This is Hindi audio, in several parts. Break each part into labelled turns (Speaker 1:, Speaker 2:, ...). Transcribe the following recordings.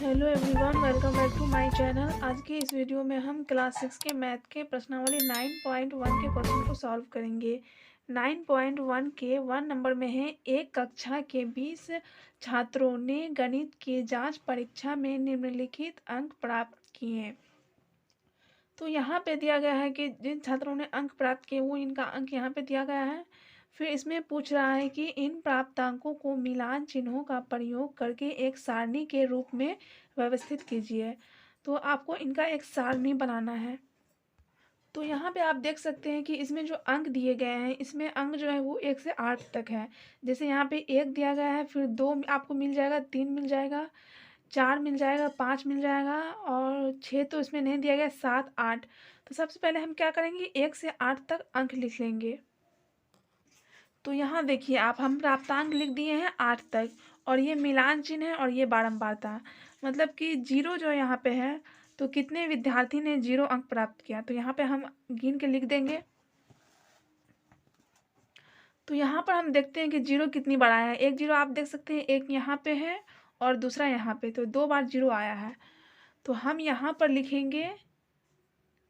Speaker 1: Hello everyone, welcome back to my channel. आज के इस वीडियो में हम क्लास 6 के मैथ के प्रश्नावली 9.1 के क्वेश्चन को सॉल्व करेंगे। 9.1 के 1 नंबर में है, एक कक्षा के 20 छात्रों ने गणित की जांच परीक्षा में निम्नलिखित अंक प्राप्त किए। तो यहाँ पे दिया गया है कि जिन छात्रों ने अंक प्राप्त किए वो इनका अंक यहाँ पे दिया गया है। फिर इसमें पूछ रहा है कि इन प्राप्तांकों को मिलान चिन्हों का प्रयोग करके एक सारणी के रूप में व्यवस्थित कीजिए। तो आपको इनका एक सारणी बनाना है। तो यहाँ पे आप देख सकते हैं कि इसमें जो अंक दिए गए हैं, इसमें अंक जो है वो 1 से 8 तक है। जैसे यहाँ पे 1 दिया गया है, फिर 2 आपको मिल जाएगा, 3 मिल जाएगा, 4 मिल जाएगा, 5 मिल जाएगा और 6 तो इसमें नहीं दिया गया, 7, 8। तो सबसे पहले हम क्या करेंगे, 1 से 8 तक अंक लिख लेंगे। तो यहाँ देखिए आप, हम प्राप्तांक लिख दिए हैं 8 तक और ये मिलान चिन्ह है और ये बारंबारता, मतलब कि 0 जो यहाँ पे है, तो कितने विद्यार्थी ने 0 अंक प्राप्त किया, तो यहाँ पे हम गिन के लिख देंगे। तो यहाँ पर हम देखते हैं कि 0 कितनी बार आया है। एक 0 आप देख सकते हैं, एक यहाँ पे है और दूसरा यहाँ पे, तो 2 बार 0 आया है। तो हम यहाँ पर लिखेंगे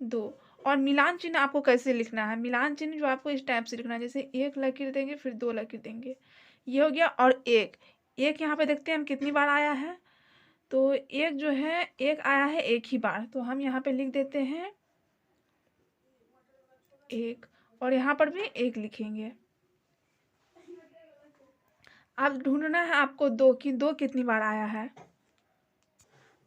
Speaker 1: 2। और मिलान चिन्ह आपको कैसे लिखना है, मिलान चिन्ह जो आपको इस टाइप से लिखना है, जैसे 1 लकीर देंगे, फिर 2 लकीर देंगे, ये हो गया। और 1 यहाँ पे देखते हैं हम कितनी बार आया है, तो 1 जो है 1 आया है 1 ही बार, तो हम यहाँ पे लिख देते हैं 1 और यहाँ पर भी 1 लिखेंगे। अब ढूंढना है आपको 2 की 2 कितनी बार आया है।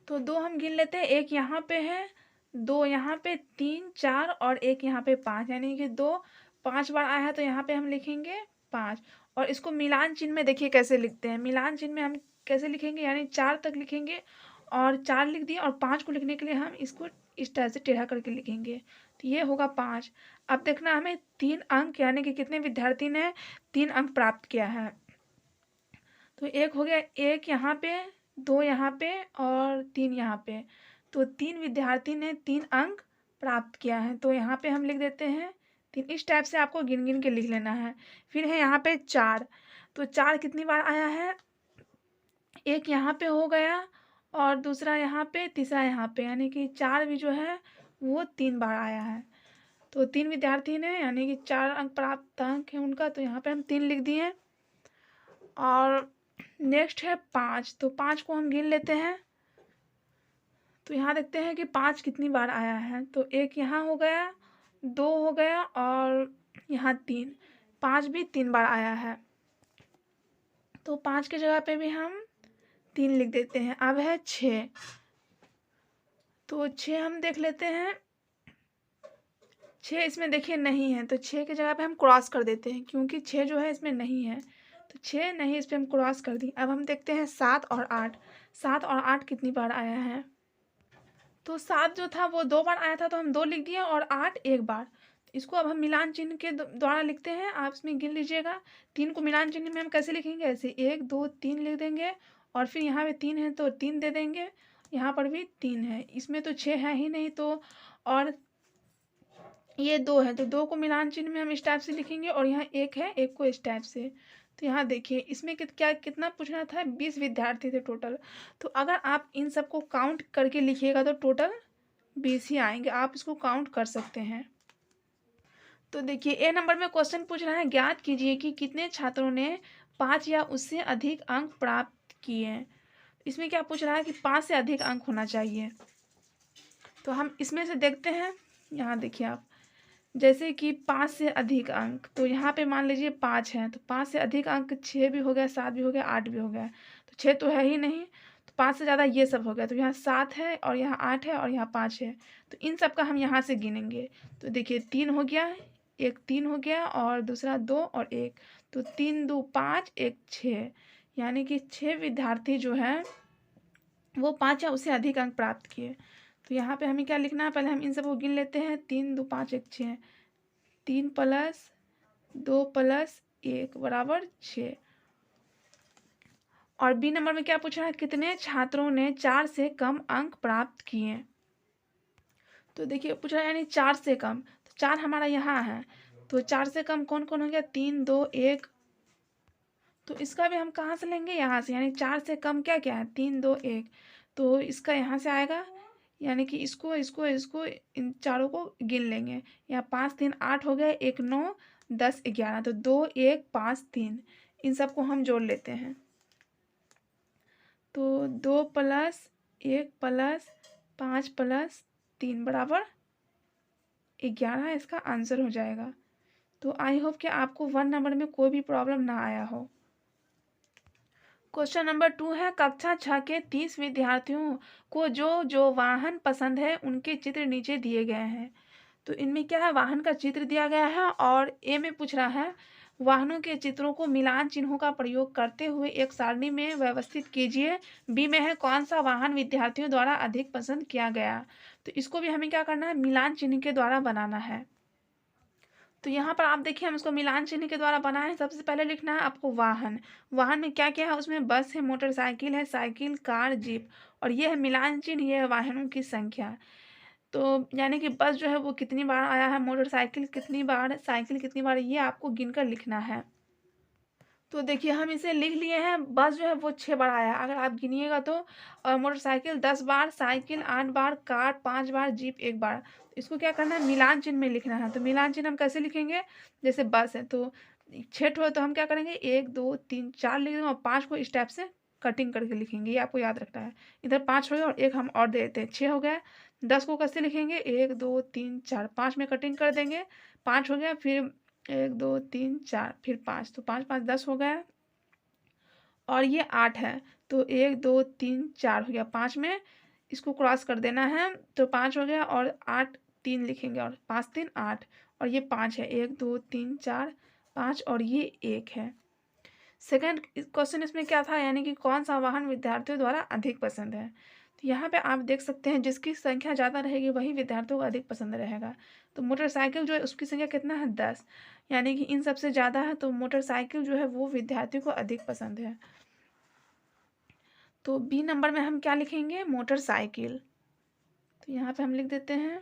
Speaker 1: तो 2 हम गिन लेते हैं, 1 यहाँ पे है, 2 यहाँ पे, 3, 4 और 1 यहाँ पे 5, यानी कि 2 5 बार आया है, तो यहाँ पे हम लिखेंगे 5। और इसको मिलान चिन्ह में देखिए कैसे लिखते हैं, मिलान चिन्ह में हम कैसे लिखेंगे, यानी 4 तक लिखेंगे और 4 लिख दिए और 5 को लिखने के लिए हम इसको इस तरह से टेढ़ा करके लिखेंगे, तो ये होगा 5। अब देखना हमें 3 अंक, यानी कि कितने विद्यार्थी ने 3 अंक प्राप्त किया है। तो 1 हो गया, 1 यहाँ पे, 2 यहाँ पे और 3 यहाँ पे, तो 3 विद्यार्थी ने 3 अंक प्राप्त किया है, तो यहाँ पे हम लिख देते हैं 3। इस टाइप से आपको गिन गिन के लिख लेना है। फिर है यहाँ पे 4, तो 4 कितनी बार आया है, 1 यहाँ पे हो गया और दूसरा यहाँ पे, तीसरा यहाँ पे, यानी कि 4 भी जो है वो 3 बार आया है। तो 3 विद्यार्थी ने, यानी कि 4 अंक प्राप्त अंक है उनका, तो यहाँ पे हम 3 लिख दिए। और नेक्स्ट है 5, तो 5 को हम गिन लेते हैं। तो यहाँ देखते हैं कि 5 कितनी बार आया है, तो 1 यहाँ हो गया, 2 हो गया और यहाँ 3, 5 भी 3 बार आया है, तो 5 की जगह पे भी हम 3 लिख देते हैं। अब है 6, तो 6 हम देख लेते हैं, 6 इसमें देखिए नहीं है, तो 6 की जगह पे हम क्रॉस कर देते हैं, क्योंकि 6 जो है इसमें नहीं है, तो 6 नहीं, इस पर हम क्रॉस कर दी। अब हम देखते हैं 7 और 8, 7 और 8 कितनी बार आया है, तो 7 जो था वो 2 बार आया था, तो हम 2 लिख दिए और 8 1 बार। इसको अब हम मिलान चिन्ह के द्वारा लिखते हैं, आप इसमें गिन लीजिएगा। 3 को मिलान चिन्ह में हम कैसे लिखेंगे, ऐसे 1 2 3 लिख देंगे और फिर यहाँ पे 3 है तो 3 दे देंगे, यहाँ पर भी 3 है, इसमें तो 6 है ही नहीं, तो और ये 2 है, तो 2 को मिलान चिन्ह में हम इस टाइप से लिखेंगे और यहाँ 1 है, 1 को इस टाइप से। तो यहाँ देखिए इसमें कितना पूछना था, 20 विद्यार्थी थे टोटल, तो अगर आप इन सबको काउंट करके लिखिएगा तो टोटल 20 ही आएंगे, आप इसको काउंट कर सकते हैं। तो देखिए ए नंबर में क्वेश्चन पूछ रहा है, ज्ञात कीजिए कि कितने छात्रों ने 5 या उससे अधिक अंक प्राप्त किए हैं। इसमें क्या पूछ रहा है कि 5 से अधिक अंक होना चाहिए, तो हम इसमें से देखते हैं। यहाँ देखिए आप, जैसे कि 5 से अधिक अंक, तो यहाँ पे मान लीजिए 5 है, तो 5 से अधिक अंक 6 भी हो गया, 7 भी हो गया, 8 भी हो गया, तो 6 तो है ही नहीं, तो 5 से ज़्यादा ये सब हो गया, तो यहाँ 7 है और यहाँ 8 है और यहाँ 5 है, तो इन सब का हम यहाँ से गिनेंगे। तो देखिए 3 हो गया, एक 3 हो गया और दूसरा 2 और 1, तो 3 2 5 1 6, यानी कि 6 विद्यार्थी जो है वो 5 या उससे अधिक अंक प्राप्त किए। तो यहाँ पे हमें क्या लिखना है, पहले हम इन सबको गिन लेते हैं, 3 2 5 1 6, 3 + 2 + 1 बराबर 6। और बी नंबर में क्या पूछा है, कितने छात्रों ने 4 से कम अंक प्राप्त किए। तो देखिए पूछा है यानी 4 से कम, तो 4 हमारा यहाँ है, तो 4 से कम कौन कौन हो गया, 3 2 1, तो इसका भी हम कहाँ से लेंगे, यहाँ से, यानी 4 से कम क्या क्या है, 3 2 1, तो इसका यहाँ से आएगा, यानी कि इसको इसको इसको इन चारों को गिन लेंगे। यहाँ 5 3 8 हो गए, 1 9 10 11, तो 2 1 5 3, इन सबको हम जोड़ लेते हैं। तो 2 + 1 + 5 + 3 बराबर 11 इसका आंसर हो जाएगा। तो आई होप कि आपको 1 नंबर में कोई भी प्रॉब्लम ना आया हो। क्वेश्चन नंबर 2 है, कक्षा 6 के 30 विद्यार्थियों को जो जो वाहन पसंद है उनके चित्र नीचे दिए गए हैं। तो इनमें क्या है, वाहन का चित्र दिया गया है और ए में पूछ रहा है वाहनों के चित्रों को मिलान चिन्हों का प्रयोग करते हुए एक सारणी में व्यवस्थित कीजिए। बी में है कौन सा वाहन विद्यार्थियों द्वारा अधिक पसंद किया गया। तो इसको भी हमें क्या करना है, मिलान चिन्ह के द्वारा बनाना है। तो यहाँ पर आप देखिए हम इसको मिलान चिन्ह के द्वारा बनाए। सबसे पहले लिखना है आपको वाहन। वाहन में क्या क्या है, उसमें बस है, मोटरसाइकिल है, साइकिल, कार, जीप, और ये है मिलान चिन्ह, ये है वाहनों की संख्या। तो यानी कि बस जो है वो कितनी बार आया है, मोटरसाइकिल कितनी बार, साइकिल कितनी बार, ये आपको गिनकर लिखना है। तो देखिए हम इसे लिख लिए हैं। बस जो है वो 6 बार आया है अगर आप गिनिएगा तो, और मोटरसाइकिल 10 बार, साइकिल 8 बार, कार 5 बार, जीप 1 बार। इसको क्या करना है, मिलान चिन्ह में लिखना है। तो मिलान चिन्ह हम कैसे लिखेंगे, जैसे बस है तो 6 ठो है तो हम क्या करेंगे 1 2 3 4 लिख देंगे और 5 को इस टाइप से कटिंग करके लिखेंगे, ये आपको याद रखना है। इधर 5 हो गया और एक हम और दे देते हैं, 6 हो गया। 10 को कैसे लिखेंगे, 1 2 3 4, 5 में कटिंग कर देंगे, 5 हो गया, फिर 1 2 3 4, फिर 5, तो 5 5 10 हो गया। और ये 8 है तो 1 2 3 4 हो गया, 5 में इसको क्रॉस कर देना है, तो 5 हो गया और 8 3 लिखेंगे और 5 3 8, और ये 5 है, 1 2 3 4 5, और ये 1 है। सेकंड क्वेश्चन इसमें क्या था, यानी कि कौन सा वाहन विद्यार्थियों द्वारा अधिक पसंद है। तो यहाँ पे आप देख सकते हैं जिसकी संख्या ज़्यादा रहेगी वही विद्यार्थियों को अधिक पसंद रहेगा। तो मोटरसाइकिल जो है उसकी संख्या कितना है 10, यानी कि इन सबसे ज़्यादा है, तो मोटरसाइकिल जो है वो विद्यार्थियों को अधिक पसंद है। तो बी नंबर में हम क्या लिखेंगे, मोटरसाइकिल। तो यहाँ पे हम लिख देते हैं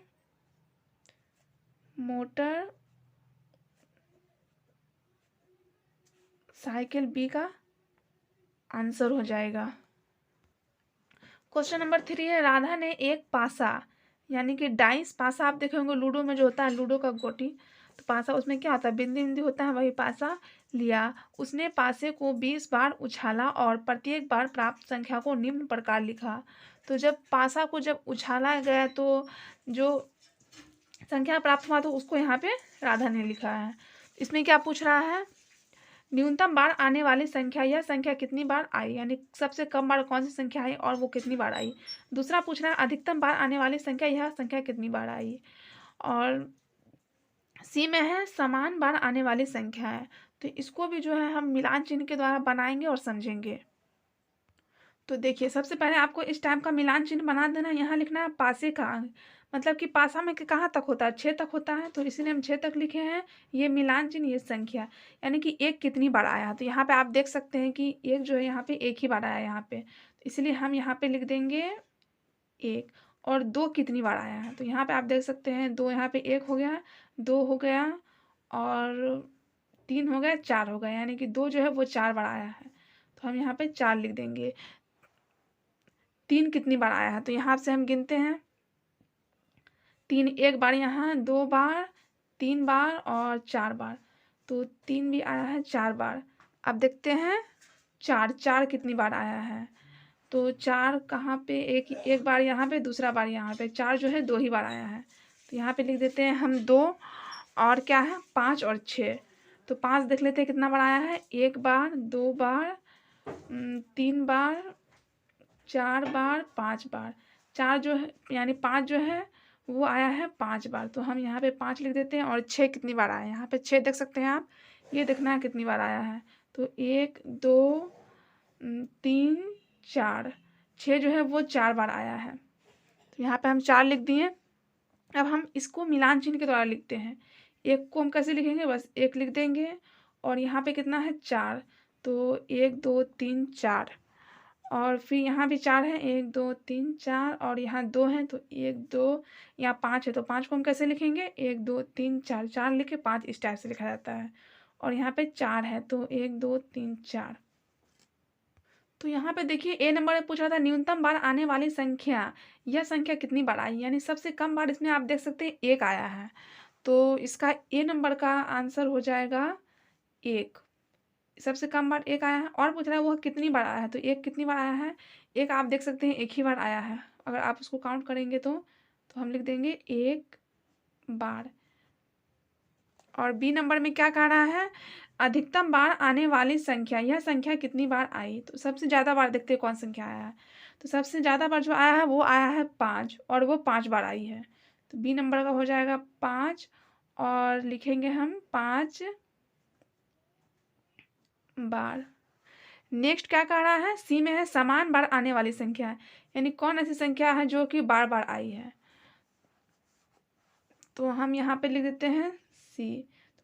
Speaker 1: मोटर साइकिल, बी का आंसर हो जाएगा। क्वेश्चन नंबर 3 है, राधा ने एक पासा यानी कि डाइस, पासा आप देखे होंगे लूडो में जो होता है, लूडो का गोटी, तो पासा उसमें क्या होता है, बिंदी बिंदी होता है, वही पासा लिया। उसने पासे को 20 बार उछाला और प्रत्येक बार प्राप्त संख्या को निम्न प्रकार लिखा। तो जब पासा को जब उछाला गया तो जो संख्या प्राप्त हुआ तो उसको यहाँ पे राधा ने लिखा है। इसमें क्या पूछ रहा है, न्यूनतम बार आने वाली संख्या, यह संख्या कितनी बार आई, यानी सबसे कम बार कौन सी संख्या आई और वो कितनी बार आई। दूसरा पूछ रहा है अधिकतम बार आने वाली संख्या, यह संख्या कितनी बार आई। और सी में है समान बार आने वाली संख्या है। तो इसको भी जो है हम मिलान चिन्ह के द्वारा बनाएंगे और समझेंगे। तो देखिए सबसे पहले आपको इस टाइप का मिलान चिन्ह बना देना। यहाँ लिखना है पासे का अंक, मतलब कि पासा में कहाँ तक होता है, 6 तक होता है, तो इसीलिए हम 6 तक लिखे हैं। ये मिलान चिन्ह, ये संख्या, यानी कि एक कितनी बार आया। तो यहाँ पे आप देख सकते हैं कि एक जो है यहाँ पे एक ही बार आया यहाँ पे, तो इसलिए हम यहाँ पे लिख देंगे 1। और 2 कितनी बार आया है, तो यहाँ पे आप देख सकते हैं 2, यहाँ पे 1 हो गया, 2 हो गया, और 3 हो गया, 4 हो गया, यानी कि 2 जो है वो 4 बार आया है, तो हम यहाँ पे 4 लिख देंगे। 3 कितनी बार आया है, तो यहाँ से हम गिनते हैं 3 एक बार, यहाँ 2 बार, 3 बार और 4 बार, तो 3 भी आया है 4 बार। अब देखते हैं 4 कितनी बार आया है, तो 4 कहाँ पे, एक बार यहाँ पे, दूसरा बार यहाँ पे, 4 जो है 2 ही बार आया है, तो यहाँ पे लिख देते हैं हम 2, और क्या है 5 और 6, तो 5 देख लेते हैं कितना बार आया है, 1 बार, 2 बार, 3 बार, 4 बार, 5 बार। 4 जो है यानी 5 जो है वो आया है 5 बार, तो हम यहाँ पे 5 लिख देते हैं। और 6 कितनी बार आया है, यहाँ पे 6 देख सकते हैं आप, ये देखना है कितनी बार आया है, तो 1 2 3 4, 6 जो है वो 4 बार आया है, तो यहाँ पे हम 4 लिख दिए। अब हम इसको मिलान चिन्ह के द्वारा लिखते हैं। एक को हम कैसे लिखेंगे, बस 1 लिख देंगे, और यहाँ पे कितना है 4, तो 1 2 3 4, और फिर यहाँ भी 4 है, 1 2 3 4, और यहाँ 2 है, तो 1 2, यहाँ 5 है, तो 5 को हम कैसे लिखेंगे, 1 2 3 4, 4 लिखे 5 इस टाइप से लिखा जाता है। और यहाँ पे 4 है, तो 1 2 3 4, तो यहाँ पे देखिए ए नंबर में पूछ रहा था न्यूनतम बार आने वाली संख्या, यह संख्या कितनी बार आई, यानी सबसे कम बार इसमें आप देख सकते हैं 1 आया है। तो इसका ए नंबर का आंसर हो जाएगा 1। सबसे कम बार 1 आया है और पूछ रहा है वह कितनी बार आया है, तो 1 कितनी बार आया है, 1 आप देख सकते हैं 1 ही बार आया है। अगर आप उसको काउंट करेंगे तो हम लिख देंगे 1 बार। और बी नंबर में क्या कह रहा है, अधिकतम बार आने वाली संख्या, यह संख्या कितनी बार आई। तो सबसे ज़्यादा बार देखते हैं कौन संख्या आया है। तो सबसे ज़्यादा बार जो आया है वो आया है 5 और वो 5 बार आई है। तो बी नंबर का हो जाएगा 5 और लिखेंगे हम 5 बार। नेक्स्ट क्या कह रहा है, सी में है समान बार आने वाली संख्या, यानी कौन ऐसी संख्या है जो कि बार बार आई है। तो हम यहाँ पे लिख देते हैं सी।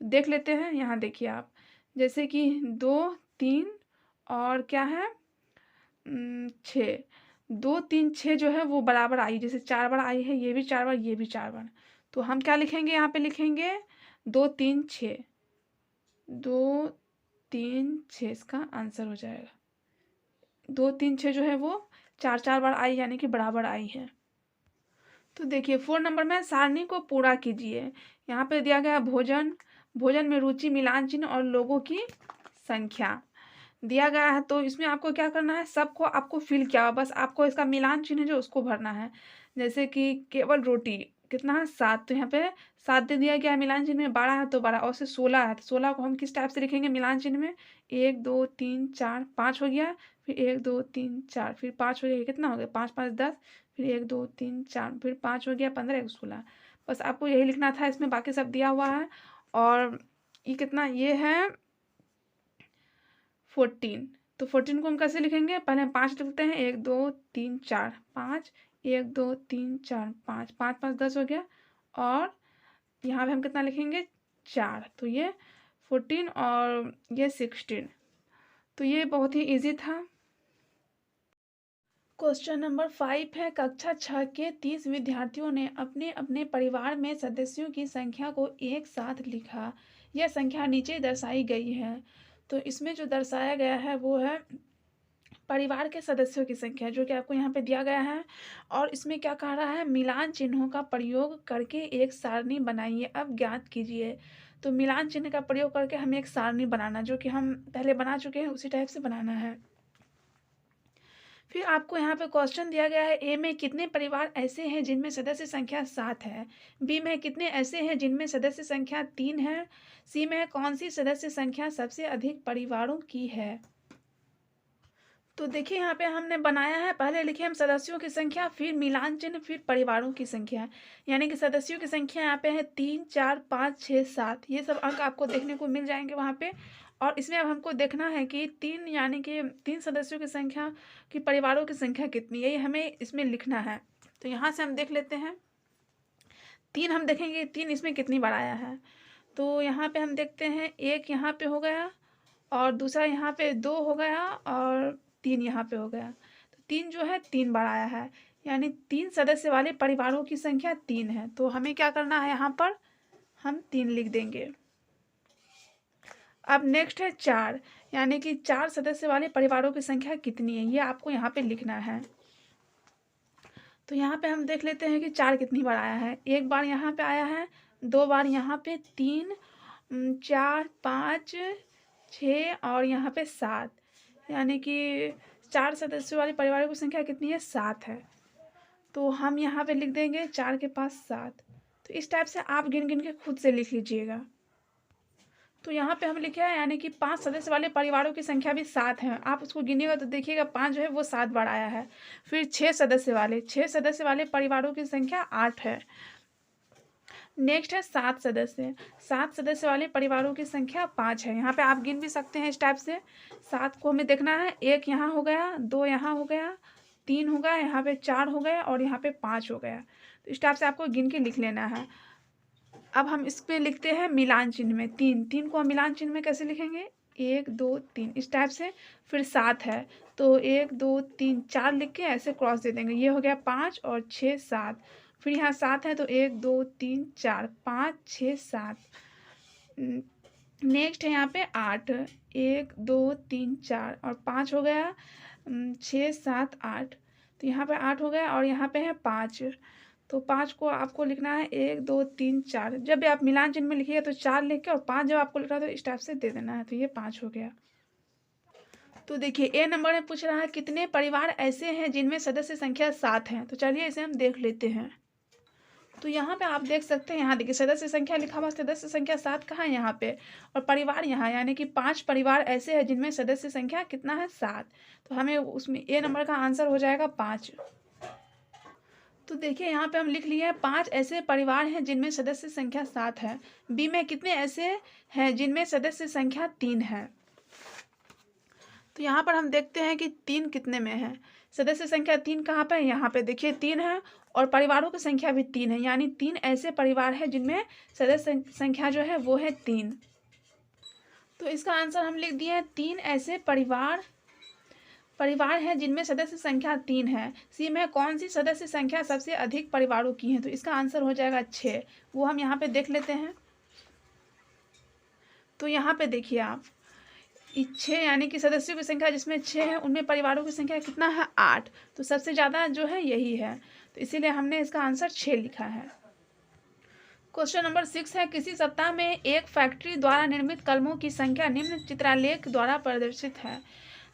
Speaker 1: तो देख लेते हैं, यहाँ देखिए आप, जैसे कि 2 3 और क्या है 6, 2 3 6 जो है वो बराबर आई, जैसे 4 बार आई है, ये भी 4 बार, ये भी 4 बार। तो हम क्या लिखेंगे, यहाँ पे लिखेंगे 2 3 6, 2 3 6 इसका आंसर हो जाएगा। 2 3 6 जो है वो 4 4 बार आई, यानी कि बराबर आई है। तो देखिए 4 नंबर में सारणी को पूरा कीजिए। यहाँ पे दिया गया भोजन, भोजन में रुचि, मिलान चिन्ह और लोगों की संख्या दिया गया है। तो इसमें आपको क्या करना है, सबको आपको फिल किया हुआ, बस आपको इसका मिलान चिन्ह जो उसको भरना है। जैसे कि केवल रोटी कितना है 7, तो यहाँ पे 7 दे दिया गया है, मिलान चिन्ह में 12 है तो 12 और से 16 है, तो 16 को हम किस टाइप से लिखेंगे मिलान चिन्ह में, 1 2 3 4 5 हो गया, फिर 1 2 3 4, फिर 5 हो गया, कितना हो गया 5 5 10, फिर 1 2 3 4, फिर 5 हो गया 15 1 16। बस आपको यही लिखना था इसमें, बाकी सब दिया हुआ है। और ये कितना, ये है 14। तो 14 को हम कैसे लिखेंगे, पहले हम 5 लिखते हैं, 1 2 3 4 5, 1 2 3 4 5, 5 5 10 हो गया। और यहाँ पे हम कितना लिखेंगे 4, तो ये 14 और ये 16। तो ये बहुत ही इजी था। क्वेश्चन नंबर 5 है, कक्षा 6 के 30 विद्यार्थियों ने अपने अपने परिवार में सदस्यों की संख्या को एक साथ लिखा। यह संख्या नीचे दर्शाई गई है। तो इसमें जो दर्शाया गया है वो है परिवार के सदस्यों की संख्या, जो कि आपको यहाँ पे दिया गया है। और इसमें क्या कह रहा है, मिलान चिन्हों का प्रयोग करके एक सारणी बनाइए, अब ज्ञात कीजिए। तो मिलान चिन्ह का प्रयोग करके हमें एक सारणी बनाना, जो कि हम पहले बना चुके हैं उसी टाइप से बनाना है। फिर आपको यहाँ पे क्वेश्चन दिया गया है, ए में कितने परिवार ऐसे हैं जिनमें सदस्य संख्या 7 है, बी में कितने ऐसे हैं जिनमें सदस्य संख्या 3 है, सी में कौन सी सदस्य संख्या सबसे अधिक परिवारों की है। तो देखिए यहाँ पे हमने बनाया है, पहले लिखे हम सदस्यों की संख्या, फिर मिलान चिन्ह, फिर परिवारों की संख्या, यानी कि सदस्यों की संख्या यहाँ पे है 3 4 5 6 7, ये सब अंक आपको देखने को मिल जाएंगे वहाँ पे। और इसमें अब हमको देखना है कि 3 यानी कि 3 सदस्यों की संख्या की परिवारों की संख्या कितनी है, ये हमें इसमें लिखना है। तो यहाँ से हम देख लेते हैं, 3 हम देखेंगे 3 इसमें कितनी बार आया है। तो यहाँ पे हम देखते हैं, एक यहाँ पे हो गया और दूसरा यहाँ पे 2 हो गया और 3 यहाँ पे हो गया। तो 3 जो है 3 बार आया है, यानी 3 सदस्य वाले परिवारों की संख्या 3 है। तो हमें क्या करना है, यहाँ पर हम 3 लिख देंगे। अब नेक्स्ट है 4, यानी कि 4 सदस्य वाले परिवारों की संख्या कितनी है, ये आपको यहाँ पे लिखना है। तो यहाँ पे हम देख लेते हैं कि 4 कितनी बार आया है, एक बार यहाँ पे आया है, 2 बार यहाँ पे, 3 4 5 6 और यहाँ पे 7, यानी कि 4 सदस्यों वाले परिवारों की संख्या कितनी है 7 है। तो हम यहाँ पे लिख देंगे 4 के पास 7। तो इस टाइप से आप गिन गिन के खुद से लिख लीजिएगा। तो यहाँ पे हम लिखे हैं, यानी कि 5 सदस्य वाले परिवारों की संख्या भी 7 है। आप उसको गिनिएगा तो देखिएगा 5 जो है वो 7 बार आया है। फिर 6 सदस्य वाले परिवारों की संख्या 8 है। नेक्स्ट है 7 सदस्य वाले परिवारों की संख्या 5 है। यहाँ पे आप गिन भी सकते हैं इस टाइप से। 7 को हमें देखना है, 1 यहाँ हो गया, 2 यहाँ हो गया, 3 हो गया, यहाँ पे 4 हो गया और यहाँ पे 5 हो गया। तो इस टाइप से आपको गिन के लिख लेना है। अब हम इस पे लिखते हैं मिलान चिन्ह में 3 को हम मिलान चिन्ह में कैसे लिखेंगे, 1 2 3 इस टाइप से। फिर 7 है तो 1 2 3 4 लिख के ऐसे क्रॉस दे देंगे, ये हो गया 5 और 6 7। फिर यहाँ 7 है तो 1 2 3 4 5 6 7। नेक्स्ट है यहाँ पे 8, 1 2 3 4 और 5 हो गया, 6 7 8, तो यहाँ पे 8 हो गया और यहाँ पे है 5। तो 5 को आपको लिखना है 1 2 3 4। जब भी आप मिलान चिन्ह में लिखिएगा तो 4 लिख के और 5 जब आपको लिखना है तो इस टाइप से दे देना है। तो ये 5 हो गया। तो देखिए ए नंबर में पूछ रहा है कितने परिवार ऐसे हैं जिनमें सदस्य संख्या 7 है। तो चलिए इसे हम देख लेते हैं। तो यहाँ पे आप देख सकते हैं, यहाँ देखिए सदस्य संख्या लिखा हुआ, सदस्य संख्या 7 कहाँ है यहाँ पे, और परिवार यहाँ, यानी कि 5 परिवार ऐसे हैं जिनमें सदस्य संख्या कितना है 7। तो हमें उसमें ए नंबर का आंसर हो जाएगा 5। तो देखिए यहाँ पे हम लिख लिए हैं 5 ऐसे परिवार हैं जिनमें सदस्य संख्या 7 है। बी में कितने ऐसे हैं जिनमें सदस्य संख्या 3 है। तो यहाँ पर हम देखते हैं कि 3 कितने में है। सदस्य संख्या 3 कहाँ पे है, यहाँ पे देखिए 3 है, और परिवारों की संख्या भी 3 है, यानी 3 ऐसे परिवार हैं जिनमें सदस्य संख्या जो है वो है 3। तो इसका आंसर हम लिख दिए हैं 3 ऐसे परिवार हैं जिनमें सदस्य संख्या 3 है। सी में कौन सी सदस्य संख्या सबसे अधिक परिवारों की है, तो इसका आंसर हो जाएगा 6। वो हम यहाँ पे देख लेते हैं। तो यहाँ पे देखिए आप 6 यानी कि सदस्यों की संख्या जिसमें 6 है उनमें परिवारों की संख्या कितना है 8। तो सबसे ज़्यादा जो है यही है, तो इसीलिए हमने इसका आंसर 6 लिखा है। क्वेश्चन नंबर 6 है किसी सप्ताह में एक फैक्ट्री द्वारा निर्मित कलमों की संख्या निम्न चित्रालेख द्वारा प्रदर्शित है।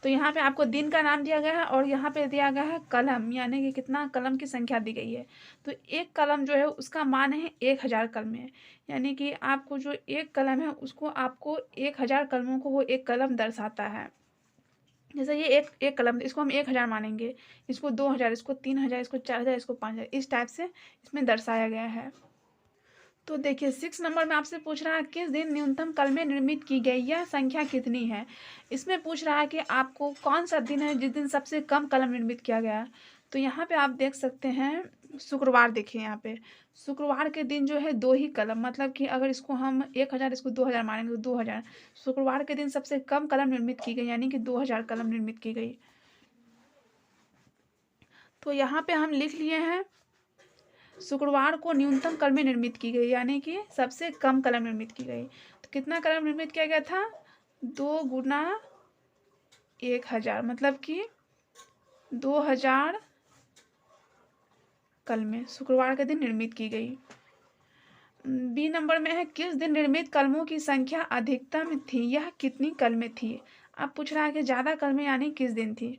Speaker 1: तो यहाँ पे आपको दिन का नाम दिया गया है और यहाँ पे दिया गया है कलम, यानी कि कितना कलम की संख्या दी गई है। तो एक कलम जो है उसका मान है 1000 कलमें, यानी कि आपको जो एक कलम है उसको आपको 1000 कलमों को वो एक कलम दर्शाता है। जैसे ये एक कलम, इसको हम 1000 मानेंगे, इसको 2000, इसको 3000, इसको 4000, इसको 5000, इस टाइप से इसमें दर्शाया गया है। तो देखिए 6 नंबर में आपसे पूछ रहा है किस दिन न्यूनतम कलमें निर्मित की गई, यह संख्या कितनी है। इसमें पूछ रहा है कि आपको कौन सा दिन है जिस दिन सबसे कम कलम निर्मित किया गया। तो यहाँ पे आप देख सकते हैं शुक्रवार, देखिए यहाँ पे शुक्रवार के दिन जो है 2 ही कलम, मतलब कि अगर इसको हम 1000 इसको 2000 मानेंगे तो 2000, शुक्रवार के दिन सबसे कम कलम निर्मित की गई, यानी कि 2000 कलम निर्मित की गई। तो यहाँ पे हम लिख लिए हैं शुक्रवार को न्यूनतम कलमें निर्मित की गई, यानी कि सबसे कम कलम निर्मित की गई। तो कितना कलम निर्मित किया गया था, 2 गुना 1000, मतलब कि 2000 कलमें शुक्रवार के दिन निर्मित की गई। बी नंबर में है किस दिन निर्मित कलमों की संख्या अधिकतम थी, यह कितनी कलमें थी। अब पूछ रहा है कि ज़्यादा कलमें यानी किस दिन थी।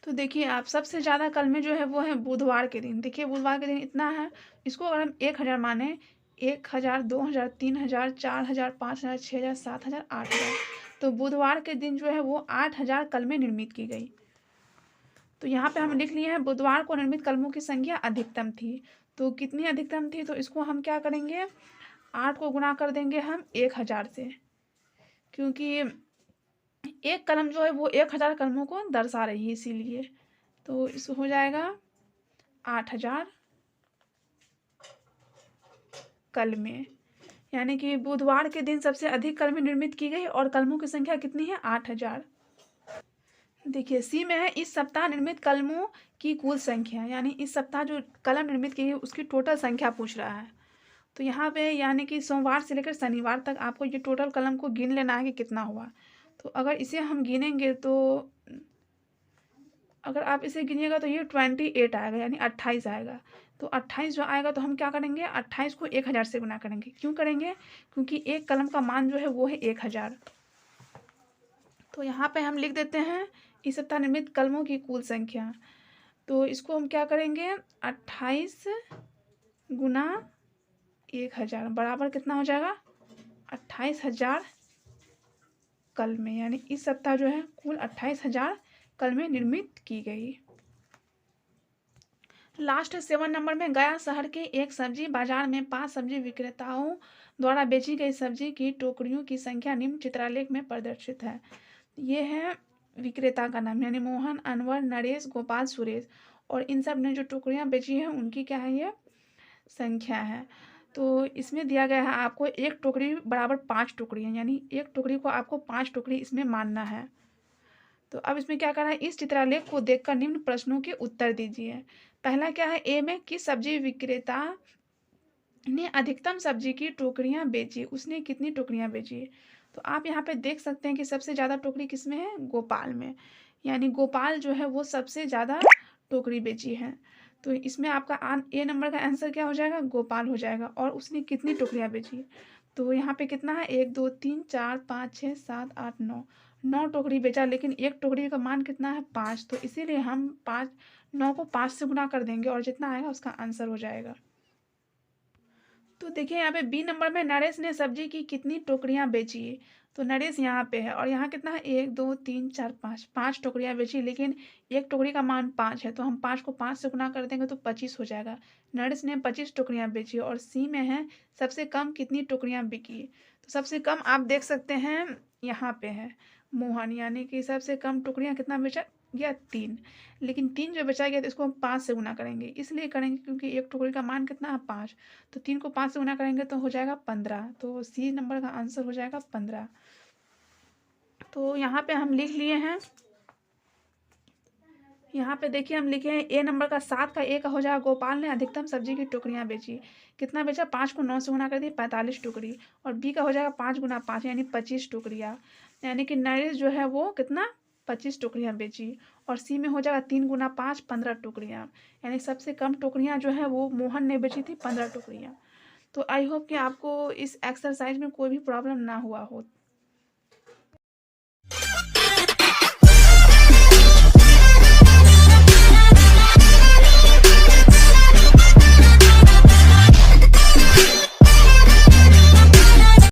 Speaker 1: तो देखिए आप सबसे ज़्यादा कलमें जो है वो है बुधवार के दिन। देखिए बुधवार के दिन इतना है, इसको अगर हम 1000 माने, 1000 2000 3000 4000 5000 6000 7000 8000, तो बुधवार के दिन जो है वो 8000 कलमें निर्मित की गई। तो यहाँ पे हम लिख लिए हैं बुधवार को निर्मित कलमों की संख्या अधिकतम थी। तो कितनी अधिकतम थी, तो इसको हम क्या करेंगे, 8 को गुणा कर देंगे हम 1000 से, क्योंकि एक कलम जो है वो 1000 कलमों को दर्शा रही है इसीलिए। तो इस हो जाएगा 8000 कलमें, यानी कि बुधवार के दिन सबसे अधिक कलमें निर्मित की गई और कलमों की संख्या कितनी है 8000। देखिए सी में है इस सप्ताह निर्मित कलमों की कुल संख्या, यानी इस सप्ताह जो कलम निर्मित की गई उसकी टोटल संख्या पूछ रहा है। तो यहाँ पे यानी कि सोमवार से लेकर शनिवार तक आपको ये टोटल कलम को गिन लेना है कि कितना हुआ। तो अगर इसे हम गिनेंगे तो अगर आप इसे गिनिएगा तो ये 28 आएगा, यानी 28 आएगा। तो 28 जो आएगा तो हम क्या करेंगे, 28 को 1000 से गुना करेंगे। क्यों करेंगे, क्योंकि एक कलम का मान जो है वो है 1000। तो यहाँ पे हम लिख देते हैं इस सप्ताह निर्मित कलमों की कुल संख्या। तो इसको हम क्या करेंगे, 28 गुना 1000 बराबर कितना हो जाएगा, 28000 कलमें, यानी इस सप्ताह जो है कुल 28000 कलमें निर्मित की गई। लास्ट 7 नंबर में गया शहर के एक सब्जी बाजार में 5 सब्जी विक्रेताओं द्वारा बेची गई सब्जी की टोकरियों की संख्या निम्न चित्रालेख में प्रदर्शित है। ये है विक्रेता का नाम, यानी मोहन, अनवर, नरेश, गोपाल, सुरेश, और इन सब ने जो टोकरियां बेची हैं उनकी क्या है, ये संख्या है। तो इसमें दिया गया है आपको एक टोकरी बराबर 5 टोकरी है, यानी एक टोकरी को आपको 5 टोकरी इसमें मानना है। तो अब इसमें क्या करना है, इस चित्रालेख को देखकर निम्न प्रश्नों के उत्तर दीजिए। पहला क्या है, ए में किस सब्जी विक्रेता ने अधिकतम सब्जी की टोकरियां बेची, उसने कितनी टोकरियां बेची। तो आप यहाँ पे देख सकते हैं कि सबसे ज़्यादा टोकरी किसमें है, गोपाल में। यानी गोपाल जो है वो सबसे ज़्यादा टोकरी बेची है। तो इसमें आपका ए नंबर का आंसर क्या हो जाएगा, गोपाल हो जाएगा। और उसने कितनी टोकरियाँ बेची, तो यहाँ पे कितना है, 1 2 3 4 5 6 7 8 9, 9 टोकरी बेचा। लेकिन एक टोकरी का मान कितना है, 5। तो इसीलिए हम 9 को 5 से गुना कर देंगे और जितना आएगा उसका आंसर हो जाएगा। तो देखिए यहाँ पे बी नंबर में नरेश ने सब्जी की कितनी टोकरियाँ बेची। तो नरेश यहाँ पे है और यहाँ कितना है, 1 2 3 4 5, 5 टोकरियाँ बेची। लेकिन एक टोकरी का मान 5 है, तो हम 5 को 5 से गुना कर देंगे तो 25 हो जाएगा। नरेश ने 25 टोकरियाँ बेची। और सी में है सबसे कम कितनी टोकरियाँ बिकी। तो सबसे कम आप देख सकते हैं यहाँ पे है मोहन, यानी कि सबसे कम टोकरियाँ कितना बेचा गया, 3। लेकिन 3 जो बचा गया तो इसको हम 5 से गुना करेंगे, इसलिए करेंगे क्योंकि एक टोकरी का मान कितना है, 5। तो 3 को 5 से गुना करेंगे तो हो जाएगा 15। तो सी नंबर का आंसर हो जाएगा 15। तो यहाँ पे हम लिख लिए हैं। यहाँ पे देखिए हम लिखे हैं ए नंबर का 7 का ए का हो जाएगा गोपाल ने अधिकतम सब्जी की टोकरियाँ बेची। कितना बेचा, 5 को 9 से गुना कर दिए 45 टोकरी। और बी का हो जाएगा 5 गुना 5 यानी 25 टोकरियाँ। यानी कि नरेश जो है वो कितना, 25 टोकरियाँ बेची। और सी में हो जाएगा 3 गुना 5 15 टोकरियाँ। यानी सबसे कम टोकरियाँ जो है वो मोहन ने बेची थी, 15 टोकरियाँ। तो आई होप कि आपको इस एक्सरसाइज में कोई भी प्रॉब्लम ना हुआ हो।